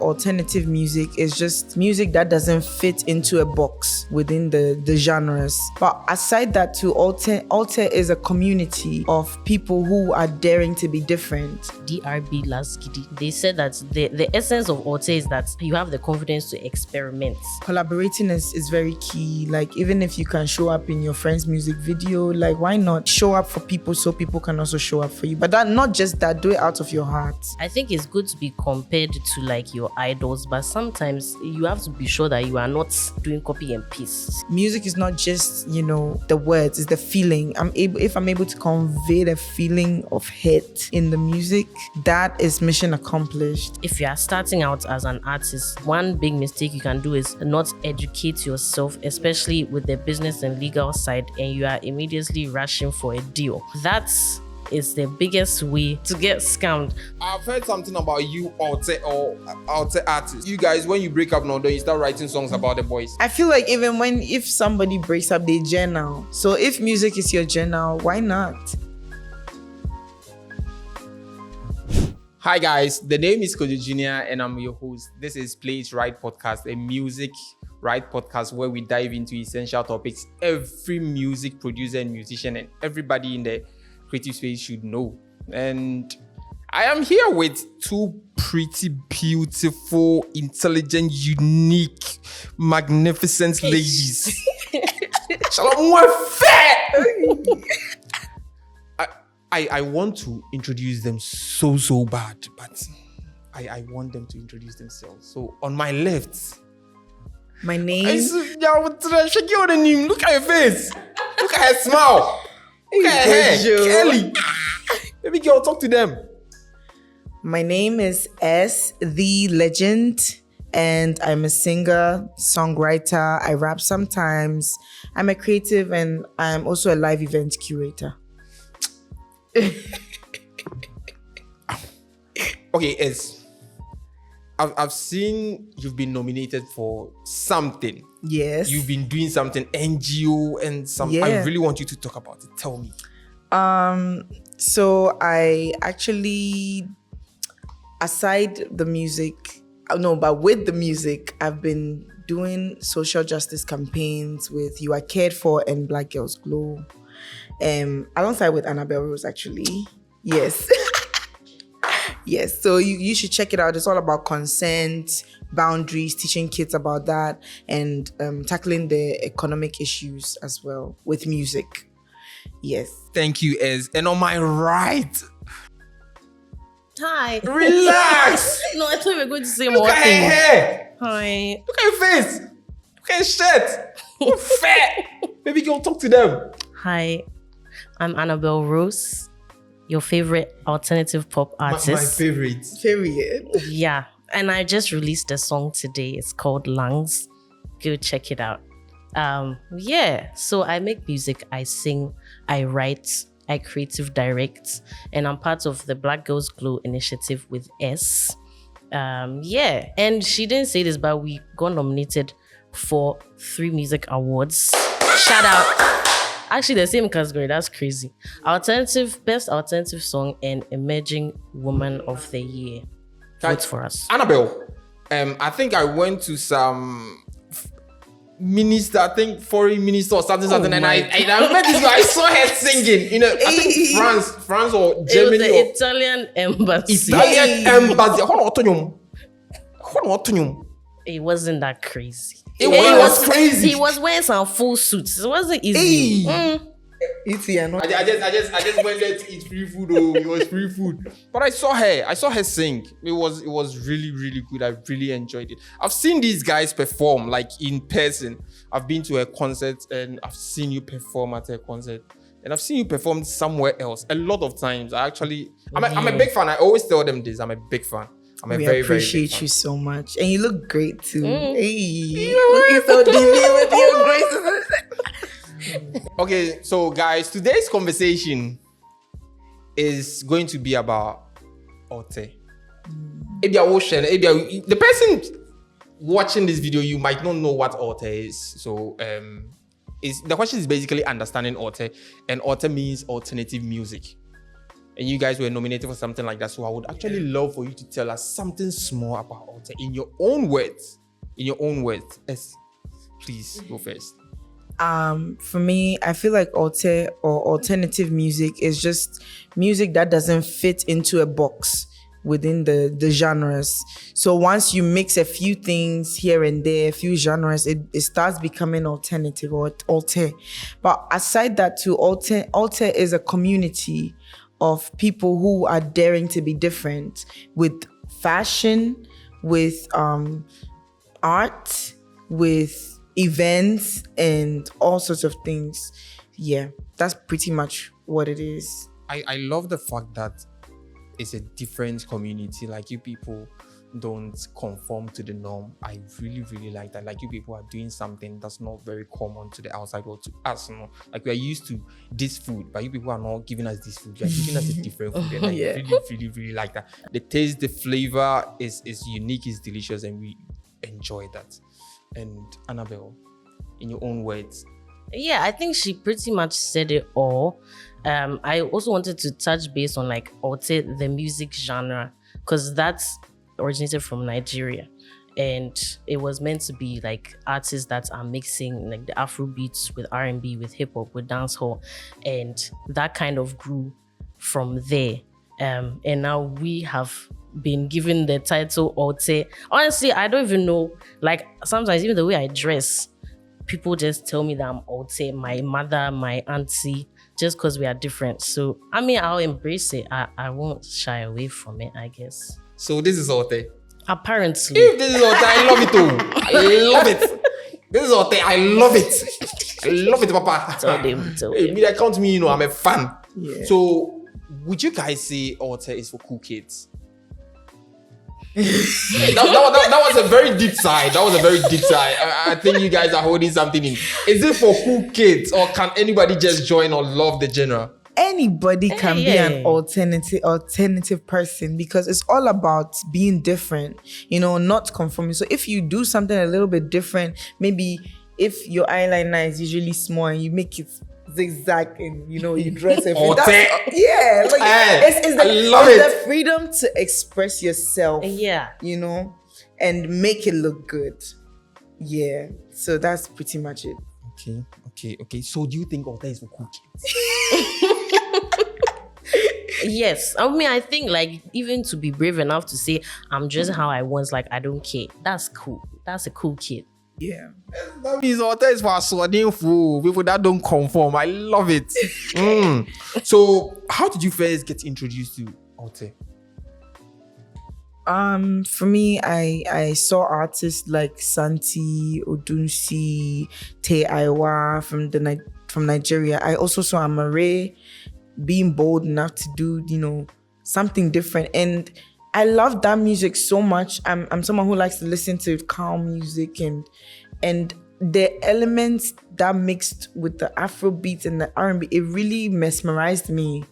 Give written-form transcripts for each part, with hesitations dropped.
Alternative music is just music that doesn't fit into a box within the genres. But aside that too, Alte is a community of people who are daring to be different. DRB Last Giddy. They said that the essence of Alte is that you have the confidence to experiment. Collaborating is very key. Like, even if you can show up in your friend's music video, like, why not show up for people so people can also show up for you? But that, not just that, do it out of your heart. I think it's good to be compared to like your idols, but sometimes you have to be sure that you are not doing copy and paste. Music is not just, the words, it's the feeling. If I'm able to convey the feeling of hate in the music, that is mission accomplished. If you are starting out as an artist, one big mistake you can do is not educate yourself, especially with the business and legal side, and you are immediately rushing for a deal. That's is the biggest way to get scammed. I've heard something about you, Alte artists. You guys, when you break up now, don't you start writing songs about the boys? I feel like if somebody breaks up, they journal. So if music is your journal, why not? Hi guys, the name is Kojo Jr. and I'm your host. This is Play It Right Podcast, a music right podcast where we dive into essential topics every music producer and musician and everybody in the creative space should know. And I am here with two pretty beautiful, intelligent, unique, magnificent ladies. I want to introduce them so bad, but I want them to introduce themselves. So on my left, my name. Look at your face. Look at her smile. Look at her hair. Kelly. Baby girl, talk to them. My name is S, the legend, and I'm a singer, songwriter. I rap sometimes. I'm a creative, and I'm also a live event curator. Okay, S. I've seen you've been nominated for something. Yes. You've been doing something, NGO and some. Yeah. I really want you to talk about it. Tell me. So I actually, aside the music, but with the music, I've been doing social justice campaigns with You Are Cared For and Black Girls Glow. Alongside with Annabelle Rose, actually. Yes. Yes, so you should check it out. It's all about consent, boundaries, teaching kids about that, and tackling the economic issues as well with music. Yes. Thank you, Ez. And on my right. Hi. Relax. No, I thought we were going to say Look more at her things. hair. Hi. Look at your face. Look at your shirt. You're fat. Baby girl, talk to them. Hi. I'm Annabelle Rose, your favorite alternative pop artist. My favorite. Period. Yeah. And I just released a song today. It's called Lungs. Go check it out. Yeah. So I make music, I sing, I write, I creative direct, and I'm part of the Black Girls Glow initiative with S. Yeah. And she didn't say this, but we got nominated for 3 music awards. Shout out. Actually, the same category. That's crazy. Best alternative song and emerging woman of the year. Vote for us. Annabelle, I think I went to some minister, I think foreign minister or something, and I met this guy. I saw her singing. I think France or Germany. It was the Italian embassy. It wasn't that crazy. It was crazy. He was wearing some full suits. It wasn't easy. I just went there to eat free food. It was free food. But I saw her sing. It was really, really good. I really enjoyed it. I've seen these guys perform like in person. I've been to a concert and I've seen you perform at a concert. And I've seen you perform somewhere else a lot of times. I'm a big fan. I always tell them this. I'm a big fan. We appreciate you so much. And you look great too. Hey, looking so divine with your graces. Okay, so guys, today's conversation is going to be about Alte. The person watching this video, you might not know what Alte is. So the question is basically understanding Alte. And Alte means alternative music. and you guys were nominated for something like that. So I would actually love for you to tell us something small about Alte in your own words. In your own words. Yes. Please go first. For me, I feel like Alte or alternative music is just music that doesn't fit into a box within the genres. So once you mix a few things here and there, a few genres, it starts becoming alternative or Alte. But aside that too, Alte is a community of people who are daring to be different with fashion, with art, with events, and all sorts of things. Yeah, that's pretty much what it is. I love the fact that it's a different community. Like, you people don't conform to the norm. I really, really like that. Like, you people are doing something that's not very common to the outside world, to us. You know? Like, we are used to this food, but you people are not giving us this food. You are giving us a different food. And I really, really, really like that. The taste, the flavor is unique, is delicious, and we enjoy that. And Annabelle, in your own words. Yeah, I think she pretty much said it all. I also wanted to touch base on like Alte, the music genre, because that's originated from Nigeria, and it was meant to be like artists that are mixing like the Afro beats with R&B, with hip hop, with dancehall, and that kind of grew from there. And now we have been given the title Alte. Honestly, I don't even know. Like, sometimes even the way I dress, people just tell me that I'm Alte, my mother, my auntie, just because we are different. So, I mean, I'll embrace it. I won't shy away from it, I guess. So this is Alte. Apparently. If this is Alte, I love it too. I love it. This is Alte, I love it. I love it, Papa. Tell them. Hey, me, count me, I'm a fan. Yeah. So, would you guys say Alte is for cool kids? that was a very deep sigh. That was a very deep sigh. I think you guys are holding something in. Is it for cool kids, or can anybody just join or love the genre? Anybody can be an alternative person, because it's all about being different, not conforming. So if you do something a little bit different, maybe if your eyeliner is usually small and you make it zigzag and you dress it. It's the freedom to express yourself. Yeah. And make it look good. Yeah. So that's pretty much it. Okay. So do you think Alte is for cool kids? Yes. I mean, I think like even to be brave enough to say I'm just how I was, like I don't care. That's cool. That's a cool kid. Yeah. That means Alte is for swording fool, people that don't conform. I love it. So how did you first get introduced to Alte? For me, I saw artists like Santi, Odunsi, Te Aiwa from Nigeria. I also saw Amare being bold enough to do, something different. And I love that music so much. I'm someone who likes to listen to calm music and the elements that mixed with the Afro beats and the R&B, it really mesmerized me.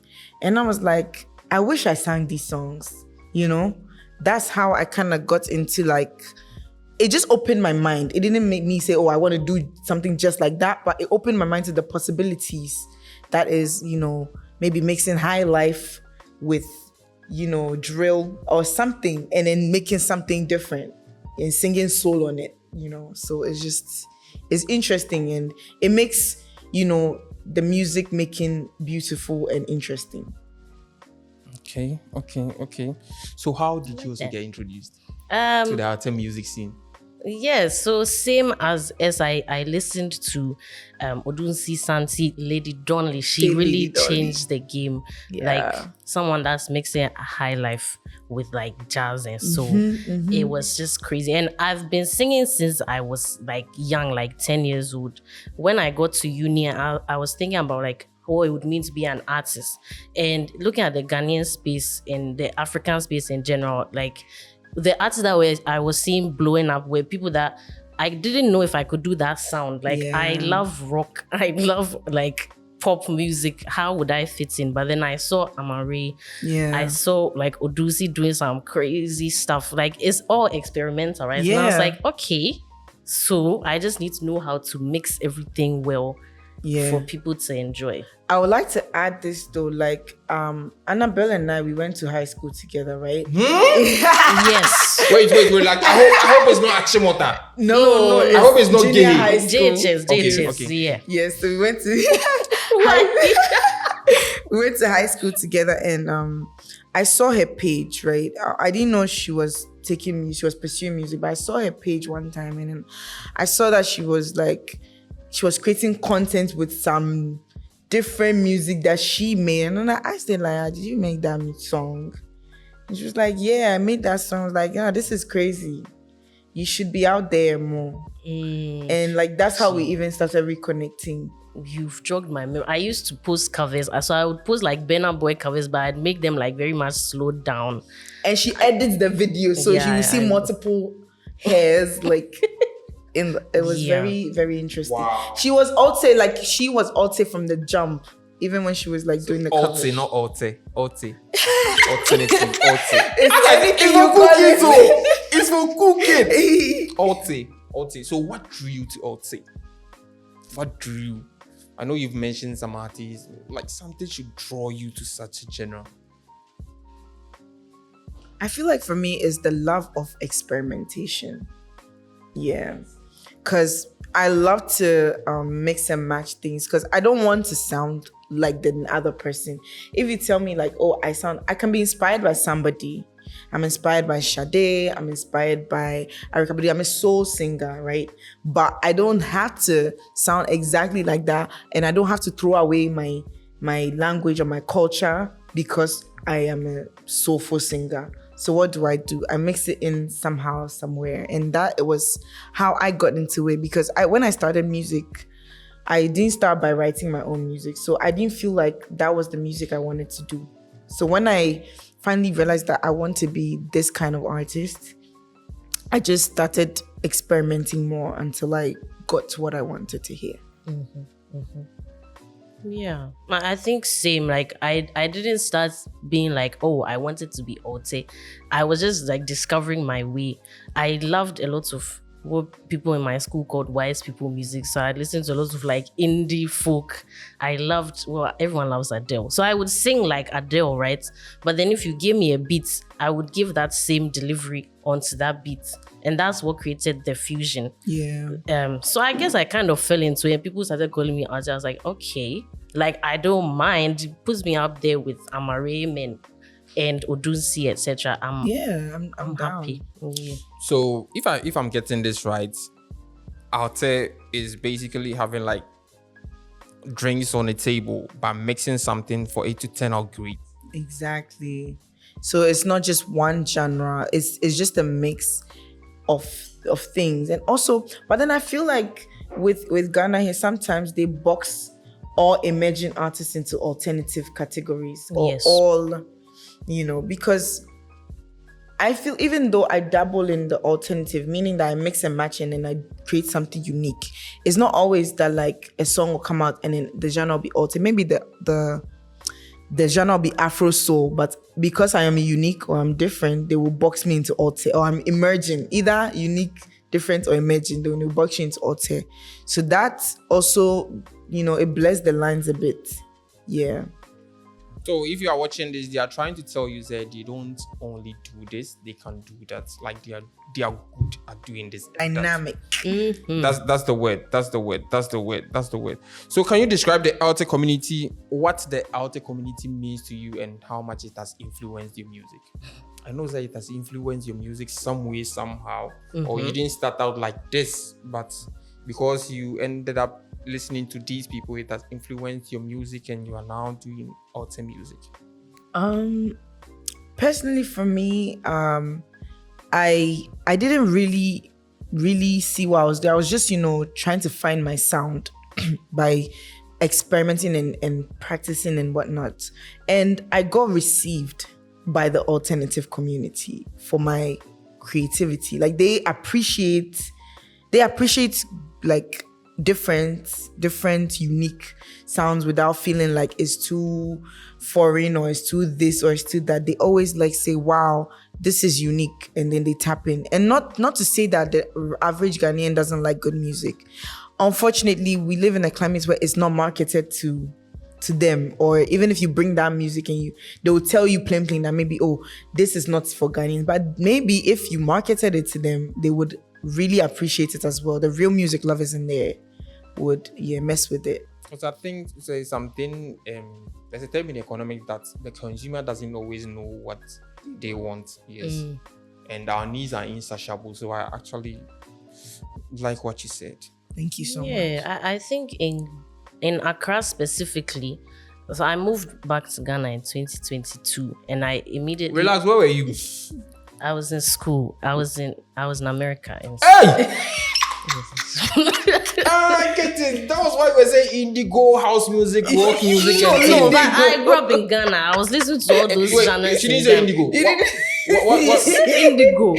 And I was like, I wish I sang these songs, That's how I kind of got into it just opened my mind. It didn't make me say, oh, I want to do something just like that, but it opened my mind to the possibilities. That is, maybe mixing high life with, drill or something, and then making something different and singing soul on it, So it's interesting, and it makes, the music making beautiful and interesting. Okay. So how did you also get introduced to the Alte music scene? Yes, so same as I listened to Odunsi, Santi, Lady Donley. She really changed the game. Yeah. Like someone that's mixing a high life with like jazz and soul. It was just crazy. And I've been singing since I was like young, like 10 years old. When I got to uni, I was thinking about like what it would mean to be an artist. And looking at the Ghanaian space and the African space in general, like the artists that I was seeing blowing up were people that I didn't know if I could do that sound. Like, I love rock. I love like pop music. How would I fit in? But then I saw Amare. Yeah. I saw like Odusi doing some crazy stuff. Like, it's all experimental, right? Yeah. And I was like, okay, so I just need to know how to mix everything well Yeah. for people to enjoy. I would like to add this though, like Annabelle and I, we went to high school together, right? Yes. Wait. Like I hope it's not Achimota. No, I hope it's not junior gay. high school. JHS, Okay. yeah. Yes, so we went to we went to high school together, and I saw her page, right? I didn't know she was pursuing music, but I saw her page one time, and then I saw that she was creating content with some different music that she made. And then I asked her, like, did you make that song? And she was like, yeah, I made that song. I was like, yeah, this is crazy. You should be out there more. And like, that's how we even started reconnecting. You've jogged my memory. I used to post covers. So I would post like Burna Boy covers, but I'd make them like very much slowed down. And she edits the video, so Yeah, you will see multiple hairs, like... It was Yeah. very, very interesting. Wow. She was Alte from the jump, even when she was like doing the cover. Alte, not Alte. Alte. Alternative. Alte. It's everything It's you for call cooking, it. so. It's for cooking. Alte. So what drew you to Alte? What drew you? I know you've mentioned some artists. Like something should draw you to such a genre. I feel like for me is the love of experimentation. Yeah. Because I love to mix and match things, because I don't want to sound like the other person. If you tell me like, oh, I can be inspired by somebody. I'm inspired by Sade. I'm inspired by Erykah Badu. I'm a soul singer, right? But I don't have to sound exactly like that, and I don't have to throw away my language or my culture because I am a soulful singer. So what do? I mix it in somehow, somewhere. And that was how I got into it, because when I started music, I didn't start by writing my own music. So I didn't feel like that was the music I wanted to do. So when I finally realized that I want to be this kind of artist, I just started experimenting more until I got to what I wanted to hear. Yeah, I think same. Like I didn't start being like, oh, I wanted to be Alte. I was just like discovering my way. I loved a lot of what people in my school called wise people music. So I listened to a lot of like indie folk. Everyone loves Adele. So I would sing like Adele, right? But then if you gave me a beat, I would give that same delivery onto that beat. And that's what created the fusion. Yeah. So I guess I kind of fell into it. People started calling me Alte. I was like, okay, like I don't mind. It puts me up there with Amarame and Odunsi, etc. I'm I'm down. happy. Yeah. So if I'm getting this right, Alte is basically having like drinks on the table by mixing something for 8 to 10 out great. Exactly. So it's not just one genre. It's just a mix of things. And also, but then I feel like with Ghana here, sometimes they box all emerging artists into alternative categories or Yes. all, because I feel even though I dabble in the alternative, meaning that I mix and match and then I create something unique, it's not always that like a song will come out and then the genre will be altered. Maybe the genre will be Afro soul, but because I am unique or I'm different, they will box me into Alte, or I'm emerging, either unique, different, or emerging. They will box you into Alte. So that also, it blurs the lines a bit. Yeah. So if you are watching this, they are trying to tell you that they don't only do this, they can do that. Like they are good at doing this. Dynamic. That's the word. So can you describe the Alte community, what the Alte community means to you and how much it has influenced your music? I know that it has influenced your music some way, somehow, or you didn't start out like this, but because you ended up listening to these people, it has influenced your music and you are now doing Alte music. Personally for me, I didn't really see what I was there. I was just, trying to find my sound by experimenting and practicing and whatnot. And I got received by the alternative community for my creativity. Like they appreciate like different unique sounds without feeling like it's too foreign or it's too this or it's too that. They always like say, wow, this is unique, and then they tap in. And not to say that the average Ghanaian doesn't like good music. Unfortunately, we live in a climate where it's not marketed to them, or even if you bring that music and they will tell you plain that maybe, oh, this is not for Ghanaians. But maybe if you marketed it to them, they would really appreciate it as well. The real music lovers in there would mess with it. Because I think there's something, there's a term in economics that the consumer doesn't always know what they want. Yes. And our needs are insatiable. So I actually like what you said. Thank you so much. Yeah, I think in Accra specifically, so I moved back to Ghana in 2022, and I immediately... Relax, where were you? I was in school. I was in America. Hey! I get it. That was why we were saying indigo, house music, rock music. No, but I grew up in Ghana. I was listening to all those genres. She didn't say indigo. What? Indigo.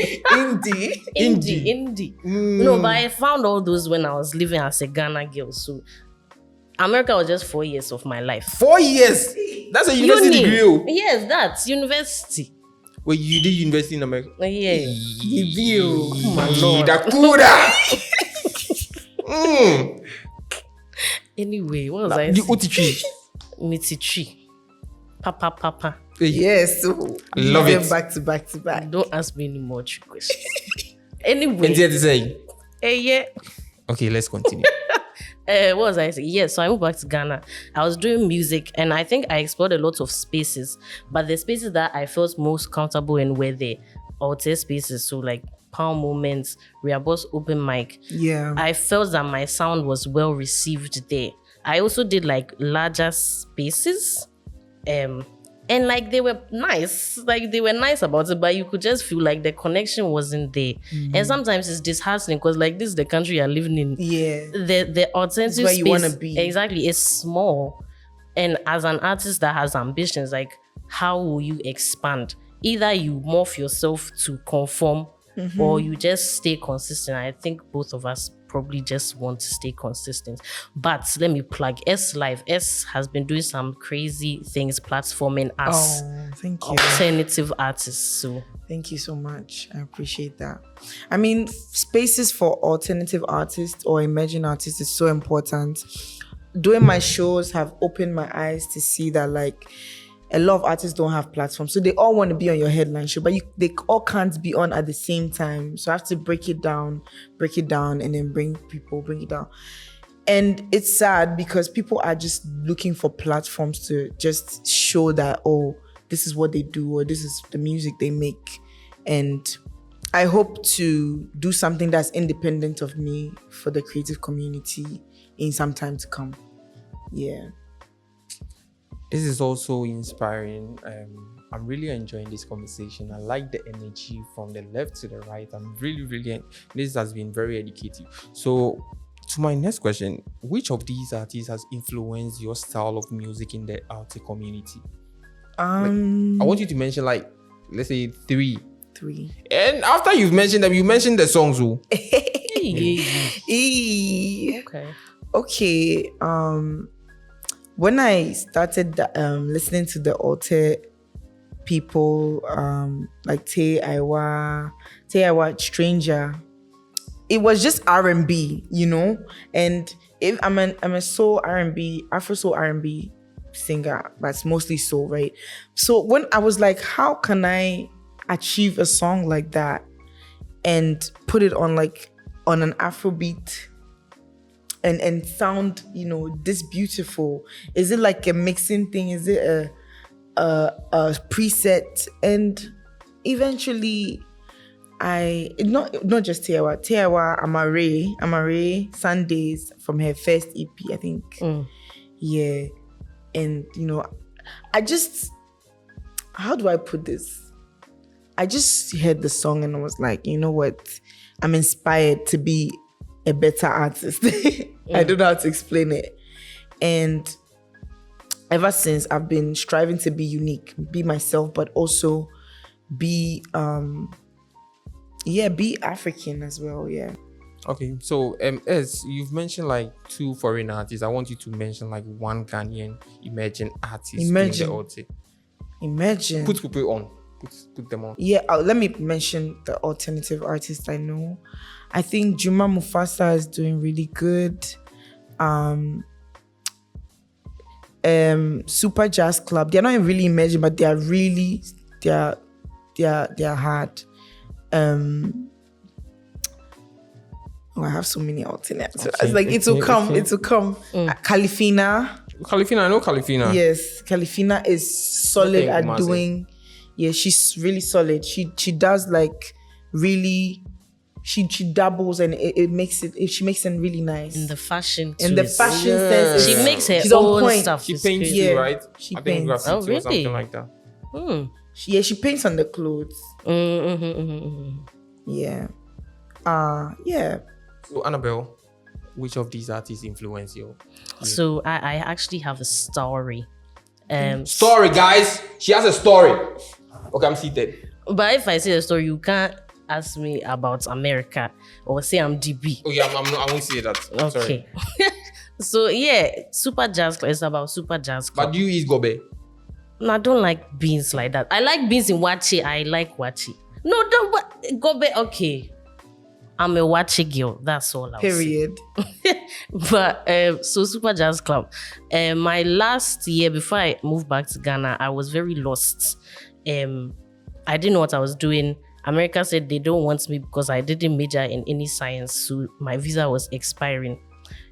Indie. No, but I found all those when I was living as a Ghana girl. So America was just 4 years of my life. 4 years? That's a university degree. Yes, that's university. Wait, you did university in America? Yeah. Oh my Lord. Anyway, what was I the saying? Otichi. Mitichi. Papa. Yes. So I love it. Back to back. Don't ask me any more trick questions. Anyway. And to say. Yeah. Okay, let's continue. What was I saying? Yeah, so I moved back to Ghana. I was doing music, and I think I explored a lot of spaces. But the spaces that I felt most comfortable in were the Alté spaces. So like Palm Moments, Riabo's open mic. Yeah. I felt that my sound was well received there. I also did like larger spaces. And like they were nice. Like they were nice about it, but you could just feel like the connection wasn't there. And sometimes it's disheartening because like this is the country you're living in. Yeah. The authentic where space, you want to be. Exactly, it's small. And as an artist that has ambitions, like how will you expand? Either you morph yourself to conform or you just stay consistent. I think both of us probably just want to stay consistent. But let me plug S Live. S has been doing some crazy things platforming us. Oh, thank you. Alternative artists. So thank you so much. I appreciate that. I mean, spaces for alternative artists or emerging artists is so important. Doing my shows have opened my eyes to see that like a lot of artists don't have platforms. So they all want to be on your headline show, but they all can't be on at the same time. So I have to break it down, and then bring it down. And it's sad because people are just looking for platforms to just show that, oh, this is what they do, or this is the music they make. And I hope to do something that's independent of me for the creative community in some time to come. Yeah. This is also inspiring. I'm really enjoying this conversation. I like the energy from the left to the right. This has been very educative. So to my next question, which of these artists has influenced your style of music in the Alte community? I want you to mention like, let's say three. And after you've mentioned them, you mentioned the songs. Okay. When I started listening to the Alté people, like Te Aiwa, Stranger, it was just R&B, you know. And if I'm a soul R&B, Afro soul R&B singer, but it's mostly soul, right? So when I was like, how can I achieve a song like that and put it on an Afro beat? And sound, you know, this beautiful? Is it like a mixing thing? Is it a preset? And eventually, not just Teawa, Amare Sundays from her first EP, I think. Yeah, and you know, how do I put this? I just heard the song and I was like, you know what? I'm inspired to be a better artist. I don't know how to explain it. And ever since, I've been striving to be unique, be myself, but also be African as well. Yeah. Okay, so as you've mentioned like 2 foreign artists, I want you to mention like 1 Ghanaian emerging artist in the Alté. Imagine. Put people on. put them on. Yeah, let me mention the alternative artists I know. I think Juma Mufasa is doing really good. Super Jazz Club. They're not really emerging, but they're hard. I have so many alternates. Okay, It's like it will come. It will come. Califina. Califina, I know Califina. Yes, Califina is solid Okay, at Kumasi. doing. Yeah, she's really solid. She does like really. She dabbles and it makes it. She makes it really nice. In the fashion too. In the fashion sense, She makes her she's on own point. stuff. She It's paints crazy. too, Yeah, right? she I think paints. graffiti Oh, or something really? like that. She paints on the clothes. Yeah. Yeah. So Annabelle, which of these artists influence you? So I actually have a story. Story, guys. She has a story. Okay, I'm seated. But if I say the story, you can't ask me about America or say I'm DB. Okay, I won't say that. I'm sorry. Okay. So yeah, Super Jazz Club is about Super Jazz Club. But do you eat gobe? No, I don't like beans like that. I like beans in wachi. I like wachi. No, don't go back. Okay. I'm a wachi girl. That's all I'll say. Period. But so Super Jazz Club. My last year before I moved back to Ghana, I was very lost. I didn't know what I was doing. America said they don't want me because I didn't major in any science, so my visa was expiring.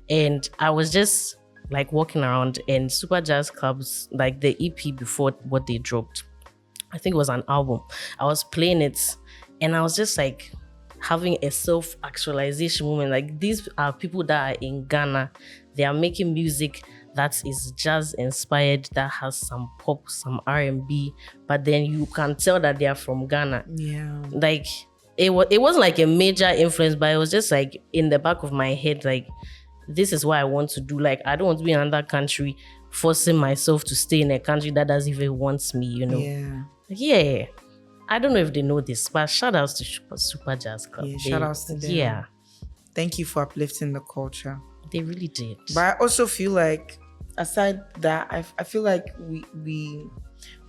And I was just like walking around, and Super Jazz Clubs, like the EP before what they dropped, I think it was an album. I was playing it and I was just like having a self-actualization moment. Like, these are people that are in Ghana. They are making music that is jazz inspired, that has some pop, some R&B, but then you can tell that they are from Ghana. Yeah. Like, it wasn't like a major influence, but it was just like in the back of my head, like, this is what I want to do. Like, I don't want to be in another country forcing myself to stay in a country that doesn't even want me, you know? Yeah. Yeah. I don't know if they know this, but shout outs to Super Jazz Club. Yeah, shout outs to them. Yeah, Thank you for uplifting the culture. they really did. But I also feel like, aside that, I feel like we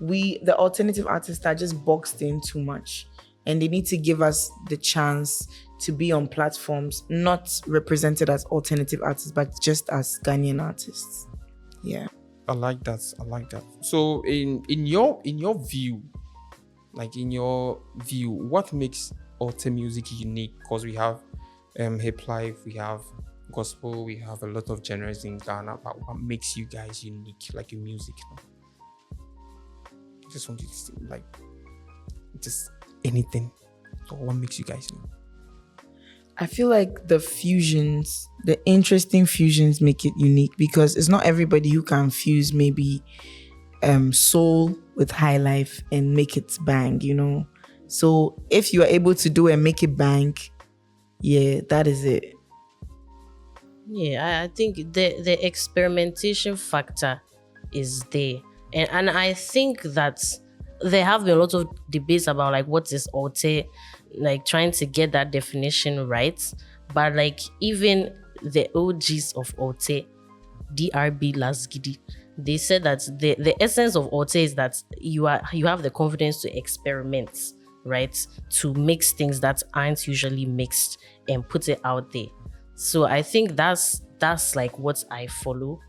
the alternative artists are just boxed in too much, and they need to give us the chance to be on platforms not represented as alternative artists, but just as Ghanaian artists. Yeah. I like that. So in your view, what makes Alte music unique? Because we have hip life, we have gospel, we have a lot of genres in Ghana, but what makes you guys unique, like your music? I just want you to say, like, just anything. So what makes you guys unique? I feel like the interesting fusions make it unique, because it's not everybody who can fuse maybe soul with high life and make it bang, you know? So if you are able to do and make it bang, yeah, that is it. Yeah, I think the experimentation factor is there. And I think that there have been a lot of debates about like what is Alte, like trying to get that definition right. But like even the OGs of Alte, DRB Lasgidi, they said that the essence of Alte is that you have the confidence to experiment, right? To mix things that aren't usually mixed and put it out there. So I think that's like what I follow.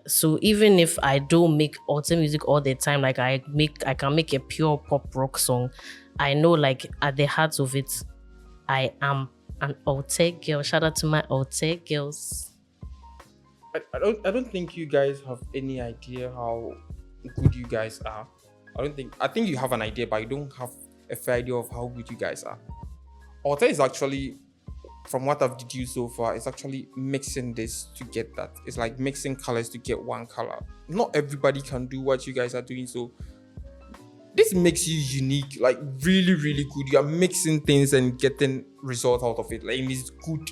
So even if I don't make Alte music all the time, like I can make a pure pop rock song, I know like at the heart of it, I am an Alte girl. Shout out to my Alte girls. I don't think you guys have any idea how good you guys are. I think you have an idea, but you don't have a fair idea of how good you guys are. Alte is actually, from what I've deduced so far, it's actually mixing this to get that. It's like mixing colors to get one color. Not everybody can do what you guys are doing, so this makes you unique, like really, really good. You are mixing things and getting results out of it. Like, it's good.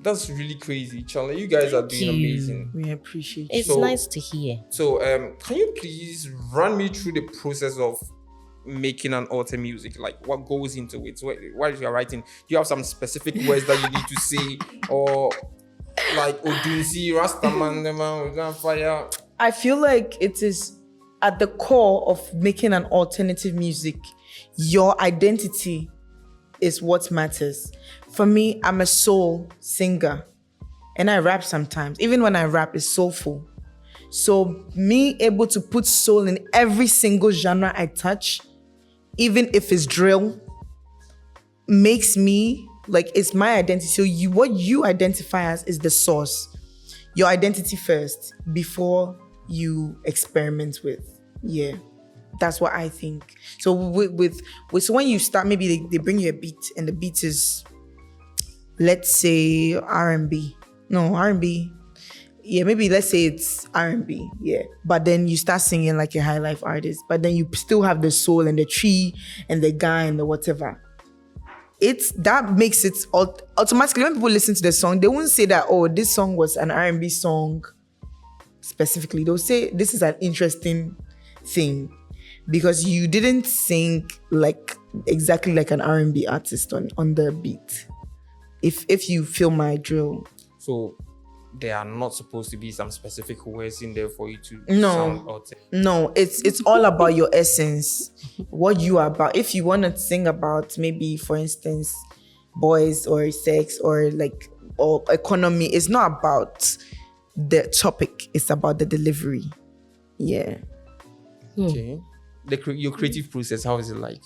That's really crazy, Charlie. You guys are doing amazing. We appreciate It's you. nice to hear. So, can you please run me through the process of making an Alte music? Like, what goes into it? While you're writing, do you have some specific words that you need to say, or like Odunsi, Rastaman, the man with fire? I feel like it is at the core of making an alternative music, your identity is what matters. For me, I'm a soul singer and I rap sometimes. Even when I rap, it's soulful. So me able to put soul in every single genre I touch, even if it's drill, makes me like, it's my identity. So what you identify as is the source. Your identity first before you experiment with. Yeah. That's what I think. So with so when you start, maybe they bring you a beat and the beat is, let's say R&B. No, R&B. Yeah, maybe let's say it's R&B. Yeah. But then you start singing like a high life artist, but then you still have the soul and the tree and the guy and the whatever. That makes it automatically, when people listen to the song, they won't say that, oh, this song was an R&B song specifically. They'll say this is an interesting thing because you didn't sing like exactly like an R&B artist on the beat. If you feel my drill. So there are not supposed to be some specific words in there for you to sound authentic. No, it's all about your essence, what you are about. If you want to sing about maybe, for instance, boys or sex or economy, it's not about the topic, it's about the delivery. Yeah. Okay. Your creative process, how is it like?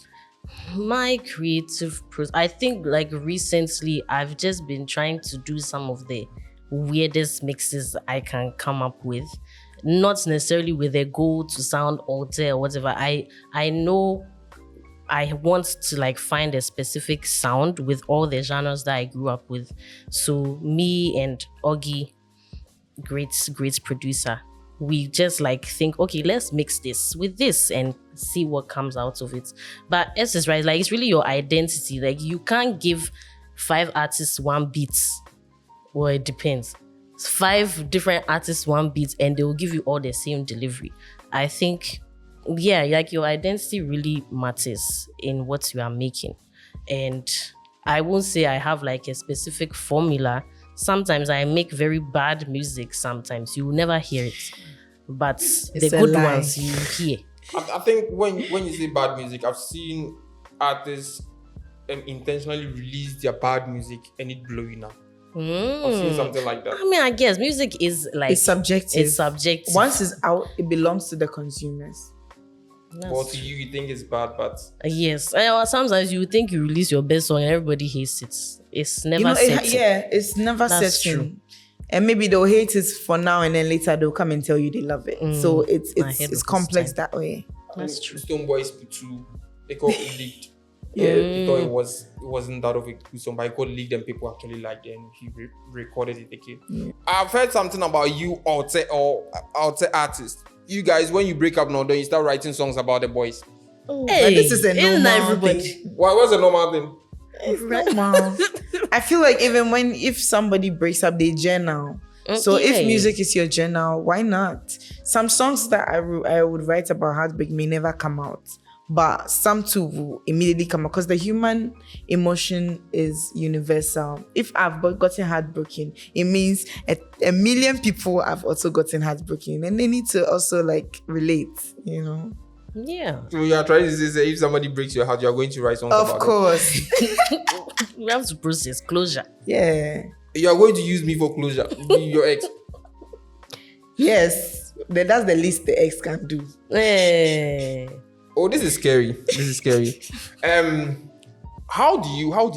My creative process, I think like recently I've just been trying to do some of the weirdest mixes I can come up with, not necessarily with a goal to sound Alté or whatever. I know I want to like find a specific sound with all the genres that I grew up with. So me and Oggy, great producer, we just like think, okay, let's mix this with this and see what comes out of it. But as is right, like it's really your identity. Like you can't give 5 artists one beat. Well, it depends. 5 different artists one beat and they will give you all the same delivery. I think, yeah, like your identity really matters in what you are making. And I won't say I have like a specific formula. Sometimes I make very bad music. Sometimes you will never hear it. But the good ones you hear. I think when you say bad music, I've seen artists intentionally release their bad music and it blowing up. I've seen something like that. I mean, I guess music is like... It's subjective. It's subjective. Once it's out, it belongs to the consumers. But to you think it's bad, but... Yes. Sometimes you think you release your best song and everybody hates it. It's never certain. It's never That's certain. true. And maybe they'll hate it for now and then later they'll come and tell you they love it. So it's complex that way. That's true. Stone Boys P2, they got leaked. Yeah, he thought it wasn't that of a good song, but it got leaked and people actually liked it and he recorded it again. Yeah. I've heard something about you, Alte or Alte artist. You guys, when you break up now, don't you start writing songs about the boys? Hey, this is a normal thing. What's a normal thing? It's normal. I feel like if somebody breaks up, they journal. So if music is your journal, why not? Some songs that I would write about heartbreak may never come out, but some too will immediately come out because the human emotion is universal. If I've gotten heartbroken, it means a million people have also gotten heartbroken, and they need to also like relate, you know. Yeah. So you are trying to say if somebody breaks your heart, you are going to write songs about it. Of course. We have to process closure. Yeah. You are going to use me for closure. Your ex. Yes. That's the least the ex can do. Hey. Oh, this is scary. How do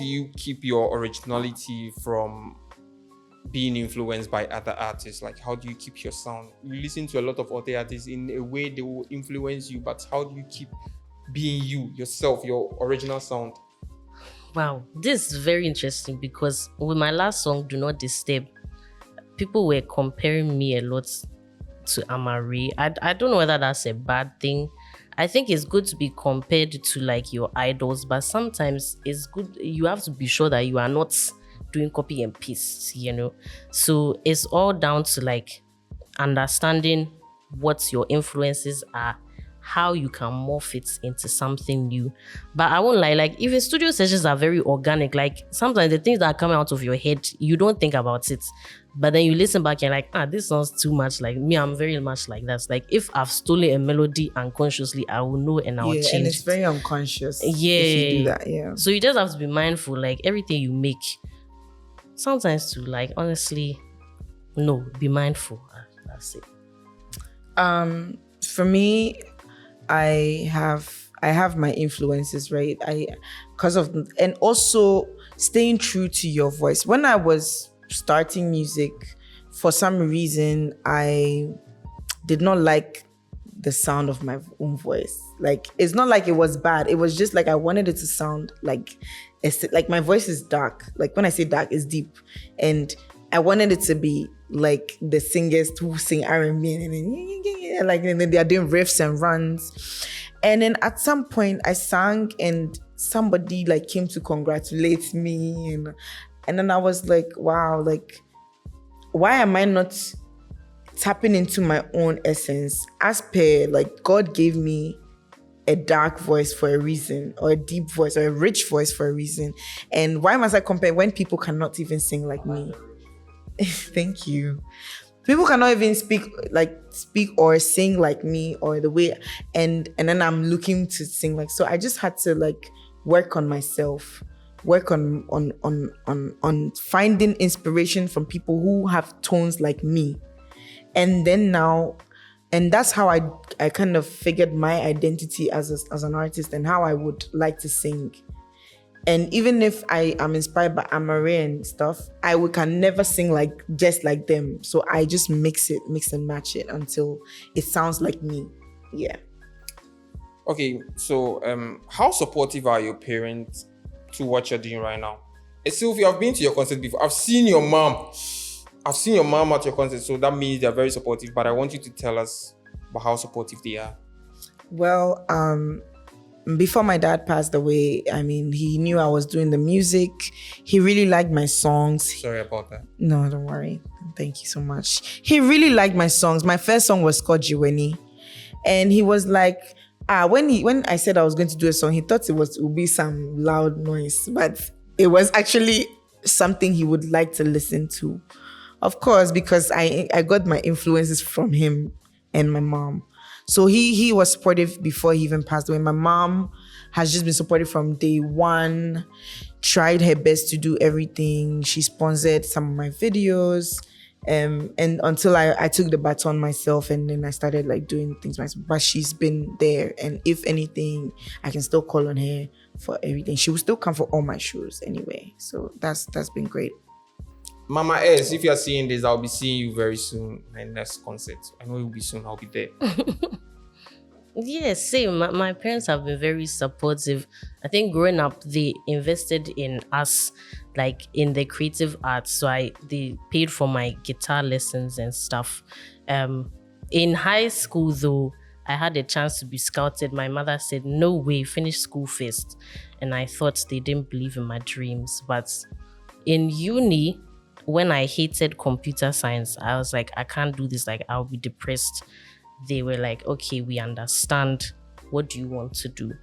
you keep your originality from being influenced by other artists? Like, how do you keep your sound? You listen to a lot of other artists, in a way they will influence you, but how do you keep being you, yourself, your original sound? Wow, this is very interesting because with my last song, Do Not Disturb, people were comparing me a lot to Amari. I don't know whether that's a bad thing. I think it's good to be compared to like your idols, but sometimes it's good. You have to be sure that you are not doing copy and paste, you know. So it's all down to like understanding what your influences are, how you can morph it into something new. But I won't lie, like even studio sessions are very organic. Like sometimes the things that are coming out of your head, you don't think about it. But then you listen back and like, this sounds too much like me. I'm very much like that. Like if I've stolen a melody unconsciously, I will know and I'll change and it's it. very unconscious. Yeah. If you do that, yeah. So you just have to be mindful. Like everything you make, sometimes to like honestly, no, be mindful. That's it. For me, I have my influences, right? And also staying true to your voice. When I was starting music, for some reason, I did not like the sound of my own voice. Like, it's not like it was bad. It was just like I wanted it to sound like my voice is dark. Like when I say dark, it's deep. And I wanted it to be like the singers who sing R&B and then they are doing riffs and runs. And then at some point I sang and somebody like came to congratulate me and then I was like, wow, like why am I not tapping into my own essence? As per like God gave me a dark voice for a reason, or a deep voice, or a rich voice for a reason. And why must I compare when people cannot even sing like me? Thank you. People cannot even speak or sing like me or the way, and then I'm looking to sing like. So I just had to like work on myself, work on finding inspiration from people who have tones like me, and then now, and that's how I kind of figured my identity as an artist and how I would like to sing. And even if I am inspired by Amare and stuff, can never sing just like them. So I just mix and match it until it sounds like me. Yeah. Okay, so how supportive are your parents to what you're doing right now? Sylvia, I've been to your concert before. I've seen your mom at your concert, so that means they're very supportive. But I want you to tell us about how supportive they are. Well, before my dad passed away, I mean, he knew I was doing the music. He really liked my songs. Sorry about that. No, don't worry. Thank you so much. He really liked my songs. My first song was called Jiweni. And he was like, when I said I was going to do a song, he thought it would be some loud noise, but it was actually something he would like to listen to. Of course, because I got my influences from him and my mom. So he was supportive before he even passed away. My mom has just been supportive from day one, tried her best to do everything. She sponsored some of my videos. And until I took the baton myself and then I started like doing things myself. But she's been there. And if anything, I can still call on her for everything. She will still come for all my shows anyway. So that's been great. Mama S, if you're seeing this, I'll be seeing you very soon. My next concert. I know it will be soon. I'll be there. Yeah, same. My parents have been very supportive. I think growing up, they invested in us, like in the creative arts. So they paid for my guitar lessons and stuff. In high school, though, I had a chance to be scouted. My mother said, "No way, finish school first." And I thought they didn't believe in my dreams. But in uni, when I hated computer science, I was like, I can't do this. Like, I'll be depressed. They were like, okay, we understand. What do you want to do?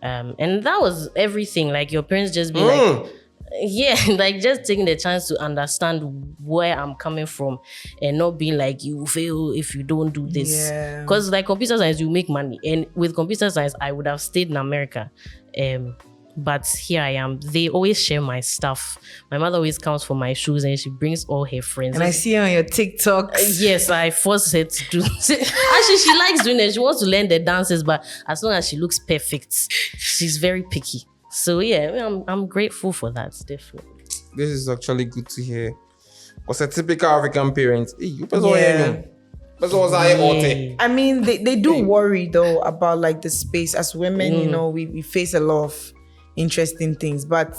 And that was everything. Like, your parents just be like, yeah, like just taking the chance to understand where I'm coming from and not being like, you fail if you don't do this. Because like computer science, you make money. And with computer science, I would have stayed in America. But here I am. They always share my stuff. My mother always comes for my shoes and she brings all her friends. And I see her on your TikToks. Yes, I force her to do. Actually, she likes doing it. She wants to learn the dances, but as long as she looks perfect, she's very picky. So yeah, I'm grateful for that, definitely. This is actually good to hear. Because a typical African parent, I mean, they do worry though about like the space. As women, you know, we face a lot of interesting things, but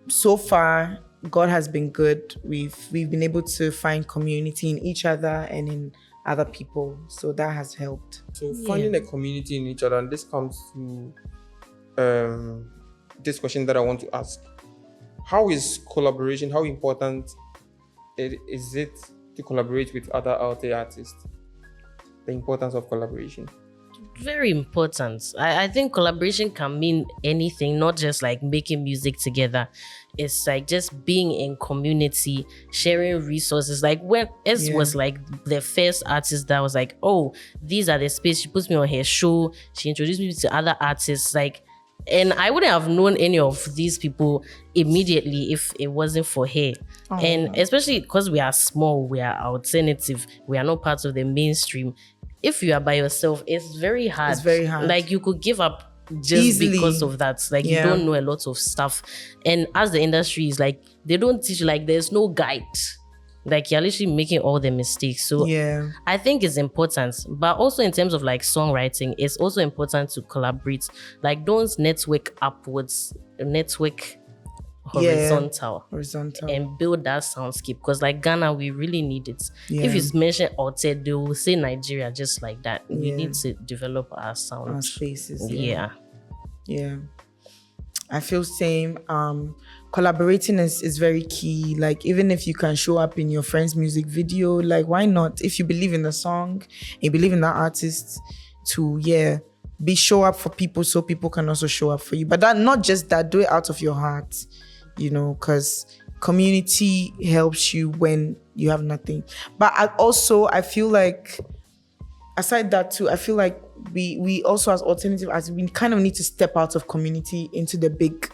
so far God has been good. We've been able to find community in each other and in other people, so that has helped. So finding a community in each other, and this comes to this question that I want to ask: how is collaboration? How important is it to collaborate with other Alte artists? The importance of collaboration. Very important. I think collaboration can mean anything, not just like making music together. It's like just being in community, sharing resources. Like when S was like the first artist that was like, oh, these are the space. She puts me on her show. She introduced me to other artists. Like, and I wouldn't have known any of these people immediately if it wasn't for her. Oh. And especially because we are small, we are alternative, we are not part of the mainstream. If you are by yourself, it's very hard. It's very hard. Like you could give up just Easily. because of that. Like you don't know a lot of stuff. And as the industry is like, they don't teach you, like there's no guide. Like you're literally making all the mistakes. So I think it's important. But also in terms of like songwriting, it's also important to collaborate. Like don't network upwards, network horizontal and build that soundscape, because like Ghana, we really need it. If you mention Alte, they will say Nigeria just like that. We need to develop our sound, our spaces. Yeah. I feel same. Collaborating is very key. Like even if you can show up in your friend's music video, like why not? If you believe in the song, you believe in that artist, to show up for people so people can also show up for you. But that, not just that, do it out of your heart, you know, because community helps you when you have nothing. But I feel like aside that too, I feel like we also as alternative artists, we kind of need to step out of community into the big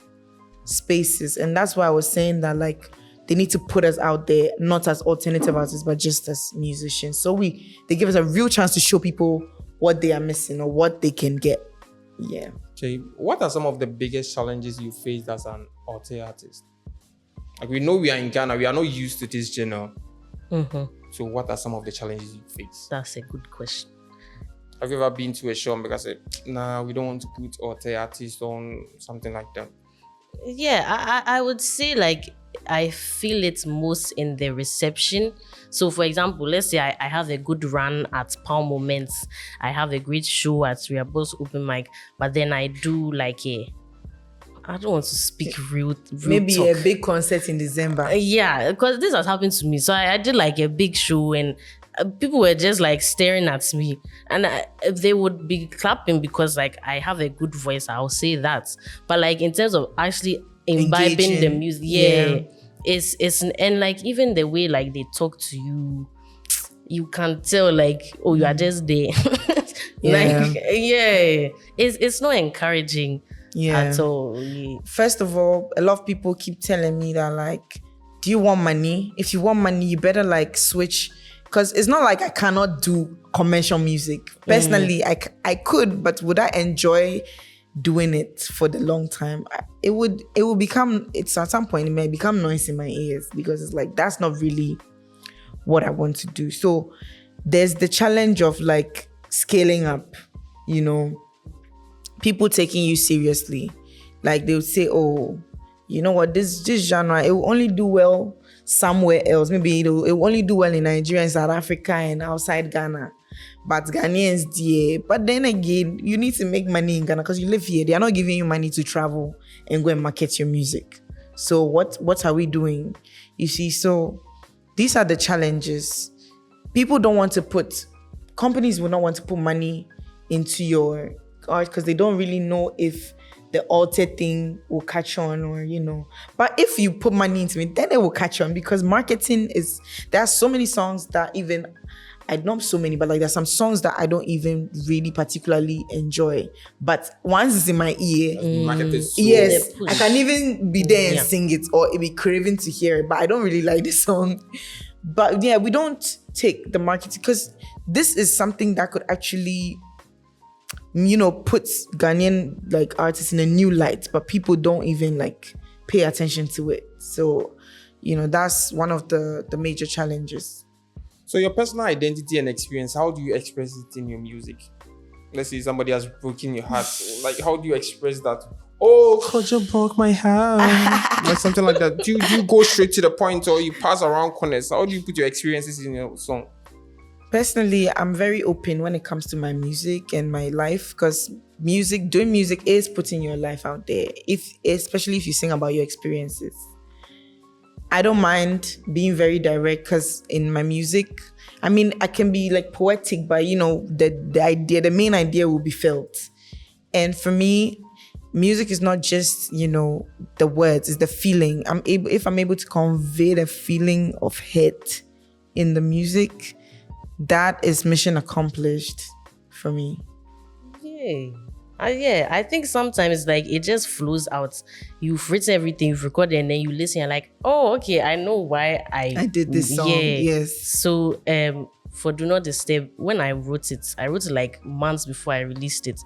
spaces. And that's why I was saying that like they need to put us out there, not as alternative artists, but just as musicians. So they give us a real chance to show people what they are missing or what they can get. Yeah. Okay, what are some of the biggest challenges you faced as an Alté artist? Like we know we are in Ghana, we are not used to this genre. So what are some of the challenges you face? That's a good question. Have you ever been to a show and because nah, we don't want to put Alté artists on, something like that? Yeah, I would say like I feel it most in the reception. So for example, let's say I have a good run at Palm Moments. I have a great show at Reabos Open Mic, but then I do like I don't want to speak real maybe talk. A big concert in December. Yeah, because this has happened to me. So I did like a big show and people were just like staring at me, and they would be clapping because like I have a good voice. I'll say that. But like in terms of actually imbibing the music, it's and like even the way like they talk to you, you can tell like, oh, you are just there. Like it's not encouraging at all. First of all, a lot of people keep telling me that like, do you want money? If you want money, you better like switch. Because it's not like I cannot do commercial music. Personally, I could, but would I enjoy doing it for the long time? It would become, it's at some point, it may become noise in my ears because it's like, that's not really what I want to do. So there's the challenge of like scaling up, you know, people taking you seriously. Like they would say, oh, you know what, this genre, it will only do well somewhere else. Maybe it will only do well in Nigeria and South Africa and outside Ghana. But Ghanaians, but then again, you need to make money in Ghana because you live here. They are not giving you money to travel and go and market your music. So what are we doing? You see, so these are the challenges. Companies will not want to put money into your art because they don't really know if the Alté thing will catch on, or you know. But if you put money into it, then it will catch on because marketing there are so many songs that even, not so many, but like there's some songs that I don't even really particularly enjoy. But once it's in my ear, yes, I can even be there and sing it, or it be craving to hear it, but I don't really like the song. But yeah, we don't take the marketing because this is something that could actually, you know, puts Ghanaian like artists in a new light, but people don't even like pay attention to it. So, you know, that's one of the major challenges. So your personal identity and experience, how do you express it in your music? Let's say somebody has broken your heart. Like, how do you express that? Oh, could you broke my heart? Like something like that. Do you go straight to the point or you pass around corners? How do you put your experiences in your song? Personally, I'm very open when it comes to my music and my life because doing music is putting your life out there. Especially if you sing about your experiences. I don't mind being very direct because in my music, I mean, I can be like poetic, but the main idea will be felt. And for me, music is not just, the words, it's the feeling. If I'm able to convey the feeling of hate in the music, that is mission accomplished for me. Yeah, I think sometimes like it just flows out. You've written everything, you've recorded, and then you listen. You're like, oh, okay, I know why I did this song. Yeah. Yes. So for Do Not Disturb, when I wrote it like months before I released it.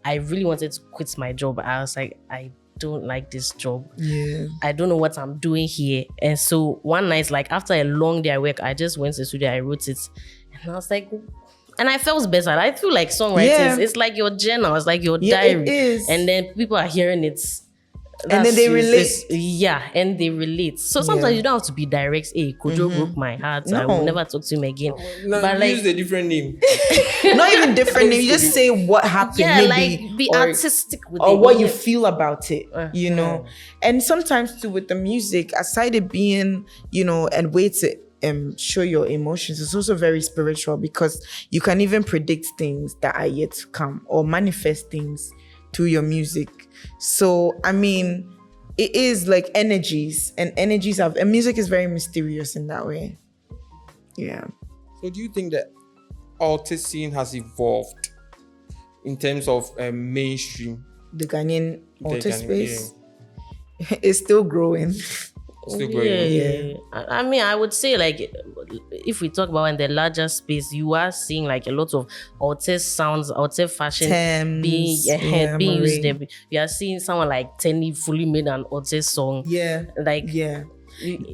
I really wanted to quit my job. I was like, I don't like this job. Yeah. I don't know what I'm doing here. And so one night, like after a long day at work, I just went to the studio. I wrote it, and I was like. And I felt better. I feel like songwriting, it's like your journal, it's like your diary. It is. And then people are hearing it. And then they relate. And they relate. So sometimes you don't have to be direct. Hey, Kojo broke my heart. No. I will never talk to him again. No, but like, use a different name. Not even different name. You just say what happened. yeah, maybe, like be artistic with it. or what you feel about it, Uh-huh. And sometimes too with the music, aside it being, a way to show your emotions, it's also very spiritual because you can even predict things that are yet to come or manifest things through your music. So I mean, it is like energies, and music is very mysterious in that way. Yeah. So do you think that Alte scene has evolved in terms of mainstream? The Ghanaian Alte Ghanaian, space is still growing. Still growing. Yeah. I mean, I would say like if we talk about in the larger space, you are seeing like a lot of Alte sounds, Alte fashion Thames, being used Marie. there. You are seeing someone like Tenny fully made an Alte song. Yeah. Like Yeah.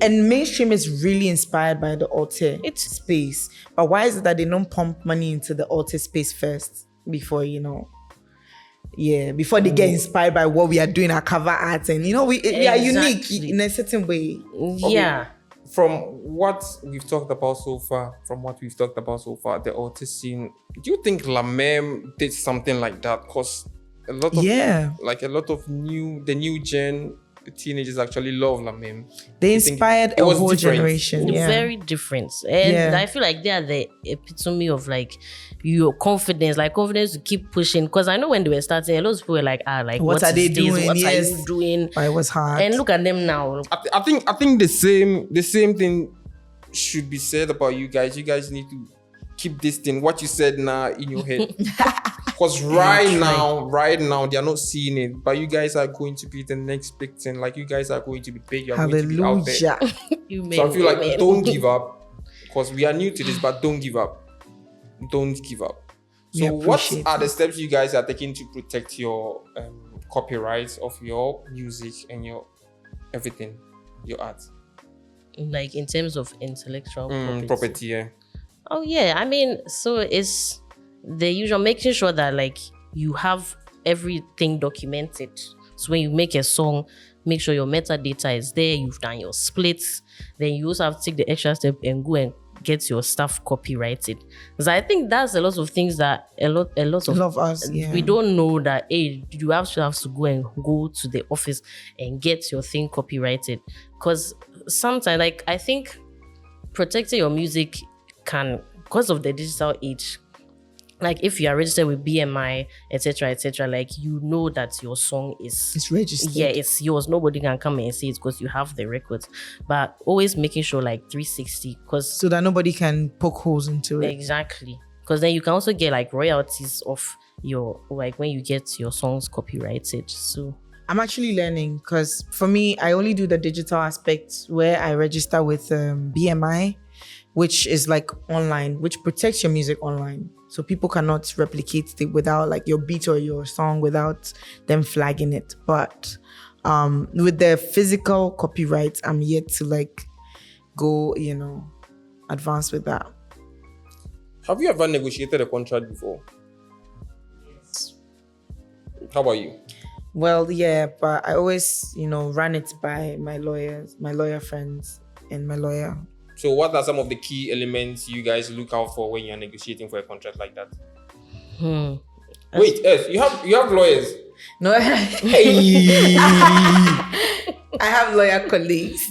And mainstream is really inspired by the Alte space. But why is it that they don't pump money into the Alte space first before, before they get inspired by what we are doing, our cover art, and we are unique in a certain way. Yeah. From what we've talked about so far, the Alte scene, do you think Lamem did something like that? Because a lot of the new gen teenagers actually love Lamem. They inspired a whole generation. Yeah. Very different. And I feel like they are the epitome of like your confidence to keep pushing. Because I know when they were starting, a lot of people were like, what are they doing? What are you doing? But it was hard. And look at them now. I think the same thing should be said about you guys. You guys need to keep this thing, what you said now, in your head. Because right now, they are not seeing it. But you guys are going to be the next big thing. Like, you guys are going to be big. You're going to be out there. So I feel like don't give up. Because we are new to this, but don't give up. Don't give up. So what are the steps you guys are taking to protect your copyrights of your music and your everything, your art? Like in terms of intellectual property, yeah. Oh yeah, I mean, so it's the usual, making sure that like you have everything documented. So when you make a song, make sure your metadata is there. You've done your splits. Then you also have to take the extra step and go and get your stuff copyrighted. Because I think that's a lot of things that a lot of us, we don't know that. Hey, you have to go to the office and get your thing copyrighted. Because sometimes, like, I think protecting your music can, because of the digital age, like if you are registered with BMI, etc., like you know that your song is registered. Yeah, it's yours. Nobody can come and say it because you have the records. But always making sure like 360, because so that nobody can poke holes into it. Exactly, because then you can also get like royalties of your, like when you get your songs copyrighted. So I'm actually learning, because for me, I only do the digital aspect where I register with BMI, which is like online, which protects your music online. So people cannot replicate it without like your beat or your song without them flagging it. But with the physical copyright, I'm yet to like go, advance with that. Have you ever negotiated a contract before? yes. How about you? Well, yeah, but I always, run it by my lawyer friends and my lawyer. So what are some of the key elements you guys look out for when you're negotiating for a contract like that? Wait, you have lawyers? No. I have lawyer colleagues.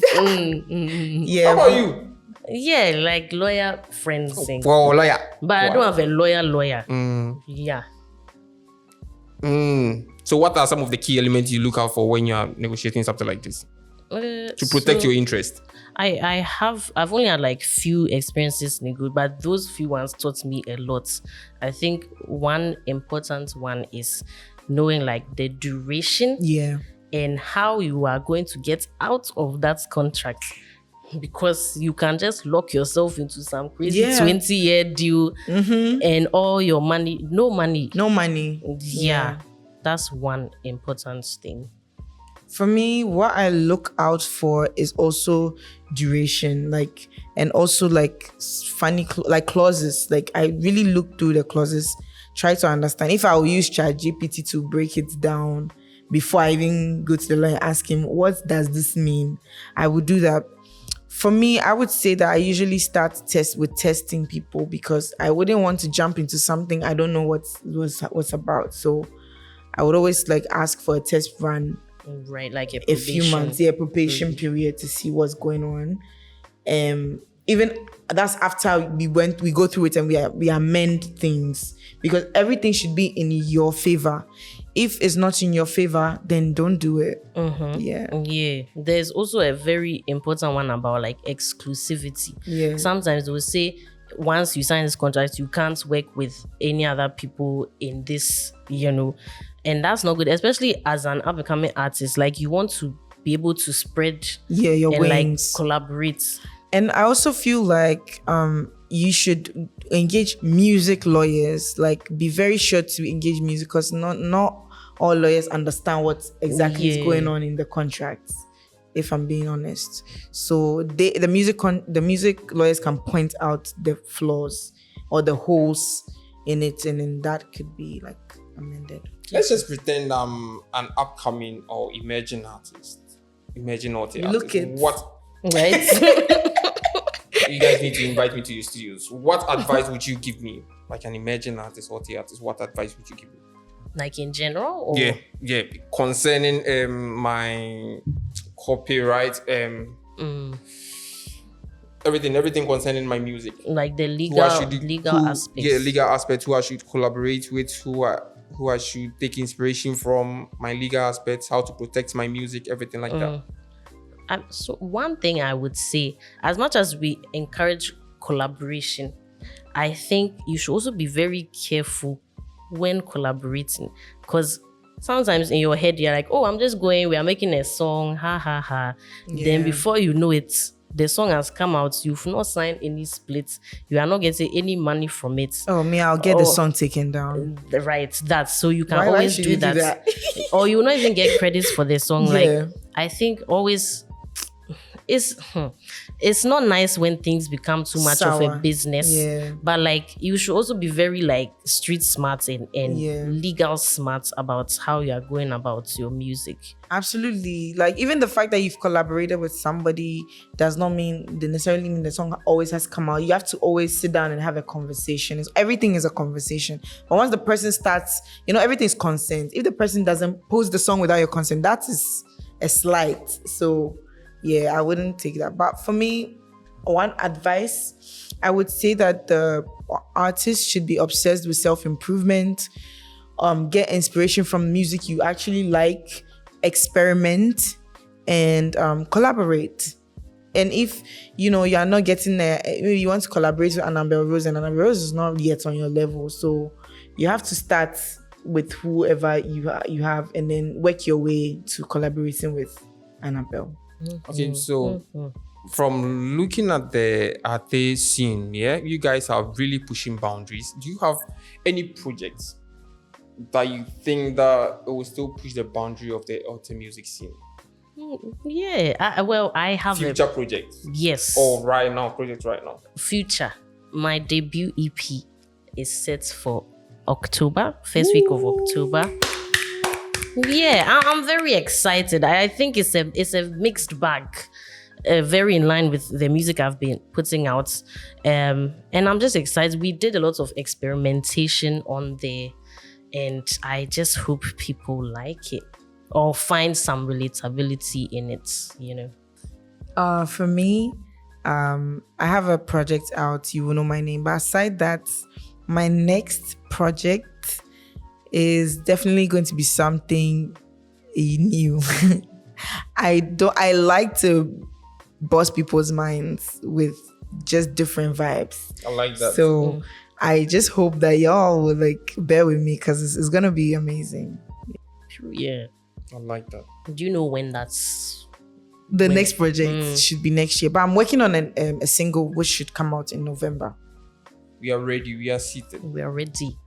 Yeah. How about you? Yeah, like lawyer friends sing. Well, lawyer. But I don't have a lawyer. Yeah. So what are some of the key elements you look out for when you are negotiating something like this to protect your interest? I've only had like few experiences in good, but those few ones taught me a lot. I think one important one is knowing like the duration and how you are going to get out of that contract. Because you can just lock yourself into some crazy 20-year deal and all your money, no money. Yeah, that's one important thing. For me, what I look out for is also duration, like, and also like funny like clauses. Like I really look through the clauses, try to understand. If I will use ChatGPT to break it down before I even go to the lawyer and ask him, what does this mean? I would do that. For me, I would say that I usually start with testing people because I wouldn't want to jump into something I don't know what's about. So I would always like ask for a test run. Right, like a few months, probation period to see what's going on. Even that's after we go through it and we amend things because everything should be in your favor. If it's not in your favor, then don't do it. Yeah. There's also a very important one about like exclusivity. Yeah. Sometimes they will say once you sign this contract, you can't work with any other people in this, and that's not good, especially as an up-and-coming artist. Like you want to be able to spread your and wings. Like collaborate. And I also feel like you should engage music lawyers. Like be very sure to engage music because not all lawyers understand what exactly is going on in the contracts, if I'm being honest. So the music lawyers can point out the flaws or the holes in it, and then that could be like amended. Let's just pretend I'm an upcoming or emerging artist. Look at what? Right? You guys need to invite me to your studios. What advice would you give me, like an emerging artist or artist? What advice would you give me? Like in general? Or? Yeah. Concerning my copyright, everything concerning my music. Like the legal aspects. Yeah, legal aspects. Who I should collaborate with, who I should take inspiration from, my legal aspects, how to protect my music, everything like that. So one thing I would say, as much as we encourage collaboration, I think you should also be very careful when collaborating, because sometimes in your head you're like, oh, I'm just going, we are making a song, ha ha ha. Then before you know it, the song has come out, you've not signed any splits, you are not getting any money from it. I'll get the song taken down. Right, that's so you can always do that. Or you will not even get credits for the song. Like I think always it's not nice when things become too much of a business. But like you should also be very like street smart and legal smart about how you are going about your music. Absolutely. Like even the fact that you've collaborated with somebody does not necessarily mean the song always has come out. You have to always sit down and have a conversation. Everything is a conversation. But once the person starts, everything is consent. If the person doesn't post the song without your consent, that is a slight. So I wouldn't take that. But for me, one advice, I would say that the artist should be obsessed with self-improvement, get inspiration from music you actually like, experiment, and collaborate. And if, you're not getting there, maybe you want to collaborate with Annabelle Rose, and Annabelle Rose is not yet on your level. So you have to start with whoever you have and then work your way to collaborating with Annabelle. Okay, so from looking at the Alte scene, you guys are really pushing boundaries. Do you have any projects that you think that it will still push the boundary of the Alte music scene? I have future project. Yes. Or project right now. Future. My debut EP is set for October, first week of October. Yeah, I'm very excited. I think it's a mixed bag, very in line with the music I've been putting out, and I'm just excited. We did a lot of experimentation on there, and I just hope people like it. or find some relatability in it, For me, I have a project out. You will know my name. But aside that, my next project is definitely going to be something new. I like to bust people's minds with just different vibes. I like that. So I just hope that y'all will like bear with me because it's gonna be amazing. Yeah. I like that. Do you know when that's The next project should be next year, but I'm working on a single which should come out in November. We are ready. We are seated. we are ready?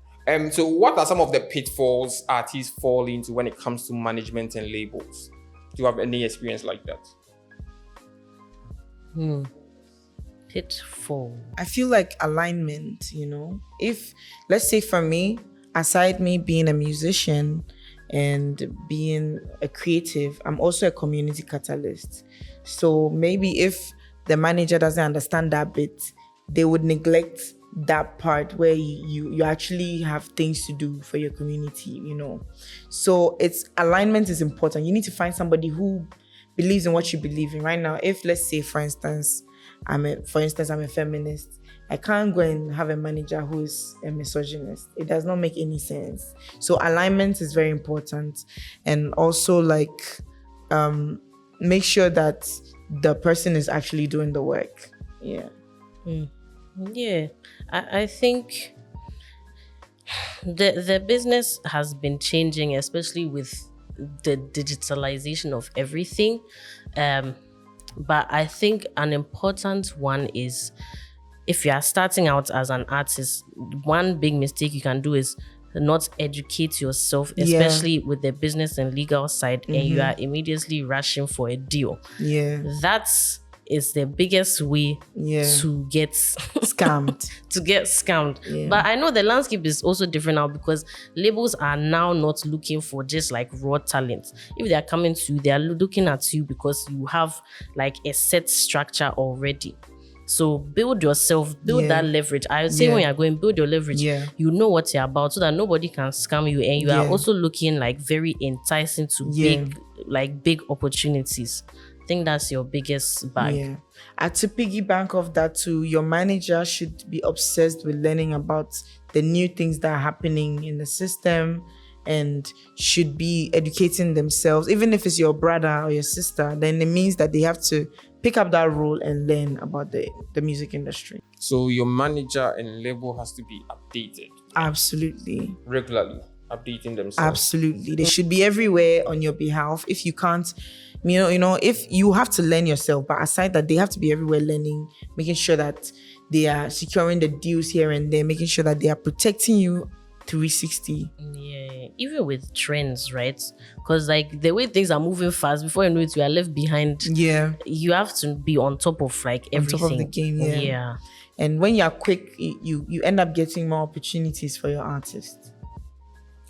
So what are some of the pitfalls artists fall into when it comes to management and labels? Do you have any experience like that? Pitfall. I feel like alignment, if, let's say for me, aside me being a musician and being a creative, I'm also a community catalyst. So maybe if the manager doesn't understand that bit, they would neglect that part where you actually have things to do for your community, So alignment is important. You need to find somebody who believes in what you believe in. Right now, if let's say for instance I'm a feminist, I can't go and have a manager who is a misogynist. It does not make any sense. So alignment is very important. And also make sure that the person is actually doing the work. Yeah. Yeah. I think the business has been changing, especially with the digitalization of everything. But I think an important one is, if you are starting out as an artist, one big mistake you can do is not educate yourself, especially with the business and legal side, and you are immediately rushing for a deal. Yeah. That is the biggest way to get scammed. Yeah. But I know the landscape is also different now, because labels are now not looking for just like raw talent. If they are coming to you, they are looking at you because you have like a set structure already. So build yourself, that leverage. I would say when you're going, build your leverage. You know what you're about, so that nobody can scam you, and you are also looking like very enticing to big opportunities. I think that's your biggest bag. Yeah. And to piggyback off that too, your manager should be obsessed with learning about the new things that are happening in the system, and should be educating themselves. Even if it's your brother or your sister, then it means that they have to pick up that role and learn about the music industry. So your manager and label has to be updated. Absolutely. Regularly updating themselves. Absolutely. They should be everywhere on your behalf. If you can't, if you have to learn yourself, but aside that, they have to be everywhere learning, making sure that they are securing the deals here and there, making sure that they are protecting you 360. Yeah, even with trends, right? Because like the way things are moving fast, before you know it, you are left behind. Yeah. You have to be on top of like everything. On top of the game, yeah. And when you are quick, you end up getting more opportunities for your artists.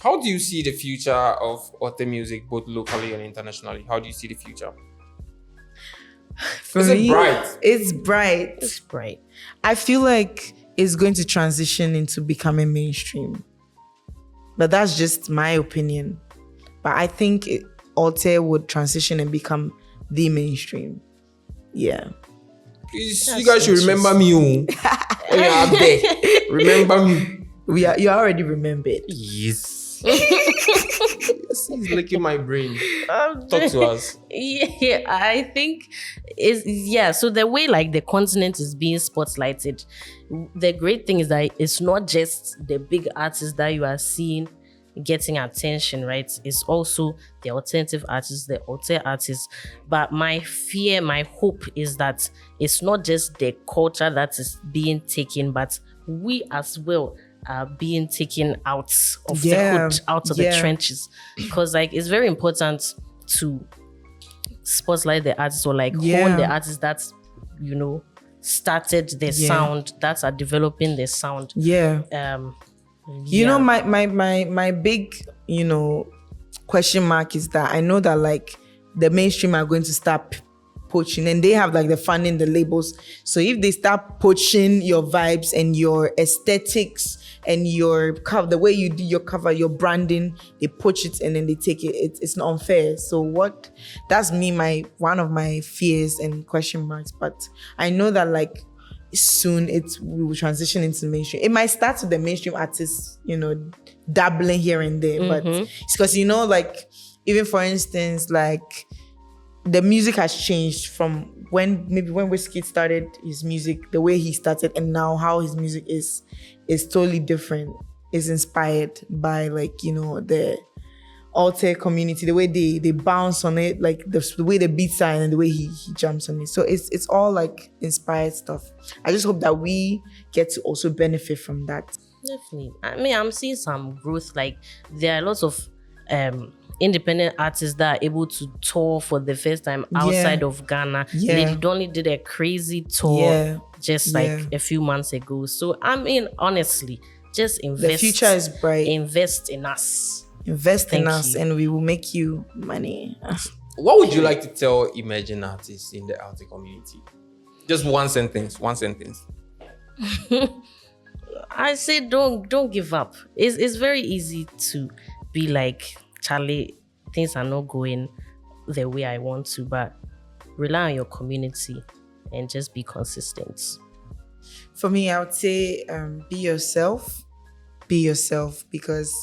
How do you see the future of Alté music, both locally and internationally? How do you see the future? For me, it's bright. It's bright. I feel like it's going to transition into becoming mainstream. But that's just my opinion. But I think Alté would transition and become the mainstream. Yeah. Please, you guys should remember me. When you're up there, remember me. You are already remembered. Yes. He's licking my brain. Talk to us. Yeah, I think so the way like the continent is being spotlighted, the great thing is that it's not just the big artists that you are seeing getting attention, right? It's also the alternative artists, the Alté artists. But my fear, my hope is that it's not just the culture that is being taken, but we as well are being taken out of the hood, out of the trenches. Because like it's very important to spotlight the artists, or like hold the artists that started the sound, that are developing the sound. My big question mark is that I know that like the mainstream are going to start poaching, and they have like the funding, the labels. So if they start poaching your vibes and your aesthetics and your cover, the way you do your cover, your branding, they poach it and then they take it. It's not unfair. So that's me, one of my fears and question marks. But I know that like soon we will transition into mainstream. It might start with the mainstream artists, dabbling here and there, but it's because like even for instance, like the music has changed from when Wizkid started his music, the way he started, and now how his music is totally different. It's inspired by like the Alte community, the way they bounce on it, like the way the beats are and the way he jumps on it. So it's all like inspired stuff. I just hope that we get to also benefit from that. Definitely. I mean, I'm seeing some growth. Like there are lots of independent artists that are able to tour for the first time outside of Ghana. Yeah. They only did a crazy tour just like a few months ago. So I mean, honestly, just invest. The future is bright. Invest in us. Invest in us and we will make you money. What would you like to tell emerging artists in the Alte community? Just one sentence. I say don't give up. It's very easy to be like, Charlie, things are not going the way I want to, but rely on your community and just be consistent. For me, I would say be yourself. Be yourself, because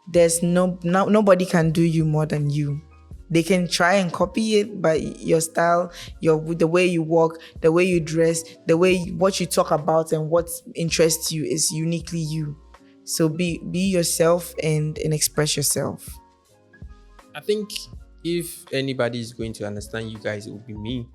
there's nobody can do you more than you. They can try and copy it, but your style, the way you walk, the way you dress, what you talk about and what interests you is uniquely you. So be yourself and express yourself. I think if anybody is going to understand you guys, it will be me.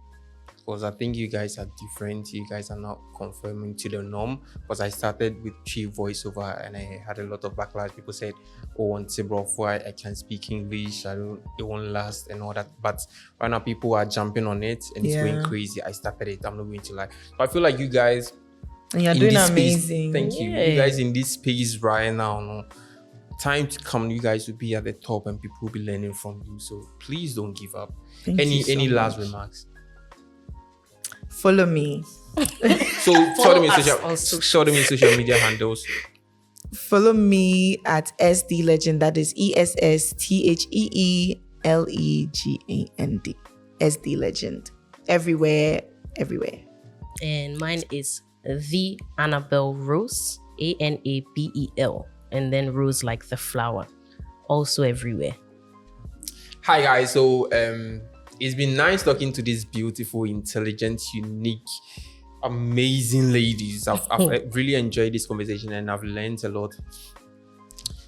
Because I think you guys are different. You guys are not conforming to the norm. Because I started with chief voiceover and I had a lot of backlash. People said, "Oh, on bro, I can't speak English. It won't last," and all that. But right now, people are jumping on it and it's going crazy. I started it. I'm not going to lie. But I feel like you guys, and you're doing amazing. Thank you. You guys in this space right now. No, time to come, you guys will be at the top and people will be learning from you. So please don't give up. Any last remarks? Follow me. So show them in social media handles. Follow me at SD Legend. That is ESSTHEELEGAND. SD Legend. Everywhere. And mine is the Annabelle Rose, ANABEL, and then Rose like the flower. Also everywhere. Hi guys. So it's been nice talking to these beautiful, intelligent, unique, amazing ladies. I've really enjoyed this conversation and I've learned a lot.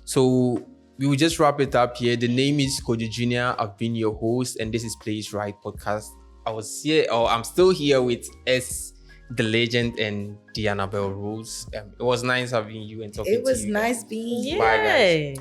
So we will just wrap it up here. The name is Kojo Jr. I've been your host and this is Place Right Podcast. I'm still here with the legend and the Annabelle Rose. It was nice having you and talking to you. It was nice being here. Bye guys.